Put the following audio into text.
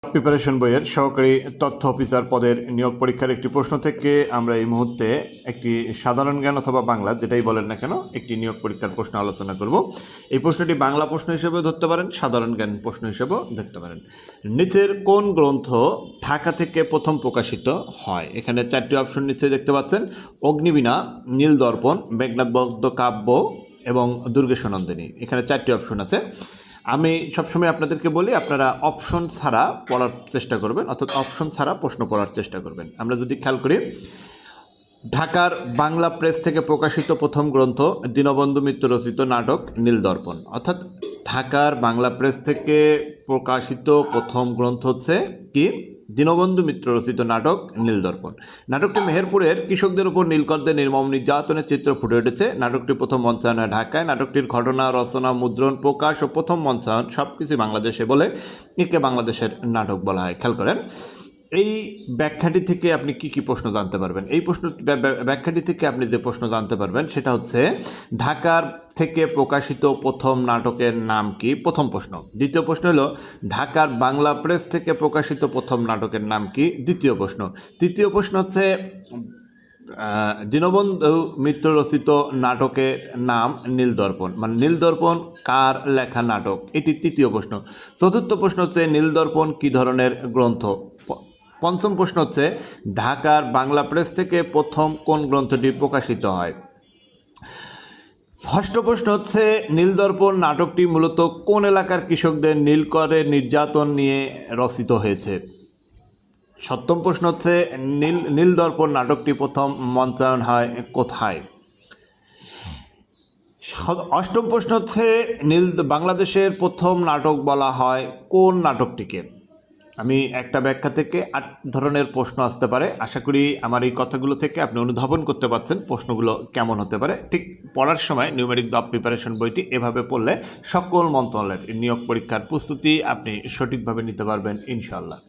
Preparation বইয়ের সহকারী তথ্য অফিসার পদের নিয়োগ পরীক্ষার একটি প্রশ্ন থেকে আমরা এই মুহূর্তে একটি সাধারণ জ্ঞান অথবা বাংলা যেটাই বলেন না কেন একটি নিয়োগ পরীক্ষার প্রশ্ন আলোচনা করব। এই প্রশ্নটি বাংলা প্রশ্ন হিসেবেও ধরতে পারেন, সাধারণ জ্ঞান প্রশ্ন হিসেবেও দেখতে পারেন। নিচের কোন গ্রন্থ ঢাকা থেকে প্রথম প্রকাশিত হয়? এখানে চারটি অপশন নিচে দেখতে পাচ্ছেন: অগ্নিবীণা, নীলদর্পণ, মেঘনাদ বধ কাব্য এবং দুর্গেশনন্দিনী। এখানে চারটি অপশন আছে। আমি সবসময় আপনাদেরকে বলি আপনারা অপশন ছাড়া পড়ার চেষ্টা করবেন, অর্থাৎ অপশন ছাড়া প্রশ্ন পড়ার চেষ্টা করবেন। আমরা যদি খেয়াল করি, ঢাকার বাংলা প্রেস থেকে প্রকাশিত প্রথম গ্রন্থ দীনবন্ধু মিত্র রচিত নাটক নীলদর্পণ। অর্থাৎ ঢাকার বাংলা প্রেস থেকে প্রকাশিত প্রথম গ্রন্থ হচ্ছে কি? দীনবন্ধু মিত্র রচিত নাটক নীলদর্পণ। নাটকটি মেহেরপুরের কৃষকদের উপর নীলকরদের নির্মম নির্যাতনের চিত্র ফুটে উঠেছে। নাটকটি প্রথম মঞ্চায়ন হয় ঢাকায়। নাটকটির ঘটনা, রচনা, মুদ্রণ, প্রকাশ ও প্রথম মঞ্চায়ন সব কিছু বাংলাদেশে বলে একে বাংলাদেশের নাটক বলা হয়। খেয়াল করেন, এই ব্যাখ্যাটি থেকে আপনি কি কি প্রশ্ন জানতে পারবেন? এই প্রশ্ন ব্যাখ্যাটি থেকে আপনি যে প্রশ্ন জানতে পারবেন সেটা হচ্ছে ঢাকার থেকে প্রকাশিত প্রথম নাটকের নাম কি? প্রথম প্রশ্ন। দ্বিতীয় প্রশ্ন হলো ঢাকার বাংলা প্রেস থেকে প্রকাশিত প্রথম নাটকের নাম কি? দ্বিতীয় প্রশ্ন। তৃতীয় প্রশ্ন হচ্ছে দীনবন্ধু মিত্র রচিত নাটকের নাম নীলদর্পণ, মানে নীলদর্পণ কার লেখা নাটক? এটি তৃতীয় প্রশ্ন। চতুর্থ প্রশ্ন হচ্ছে নীলদর্পণ কী ধরনের গ্রন্থ? পঞ্চম প্রশ্ন হচ্ছে ঢাকার বাংলা প্রেস থেকে প্রথম কোন গ্রন্থটি প্রকাশিত হয়? ষষ্ঠ প্রশ্ন হচ্ছে নীলদর্পণ নাটকটি মূলত কোন এলাকার কৃষকদের নীলকরের নির্যাতন নিয়ে রচিত হয়েছে? সপ্তম প্রশ্ন হচ্ছে নীলদর্পণ নাটকটি প্রথম মঞ্চায়ন হয় কোথায়? অষ্টম প্রশ্ন হচ্ছে বাংলাদেশের প্রথম নাটক বলা হয় কোন নাটকটিকে? আমি একটা ব্যাখ্যা থেকে 8 ধরনের প্রশ্ন আসতে পারে। আশা করি আমার এই কথাগুলো থেকে আপনি অনুধাবন করতে পারছেন প্রশ্নগুলো কেমন হতে পারে। ঠিক পড়ার সময় নিউমেরিক দ্য প্রিপারেশন বইটি এভাবে পড়লে সকল মন্ত্রণালয়ের নিয়োগ পরীক্ষার প্রস্তুতি আপনি সঠিকভাবে নিতে পারবেন ইনশাআল্লাহ।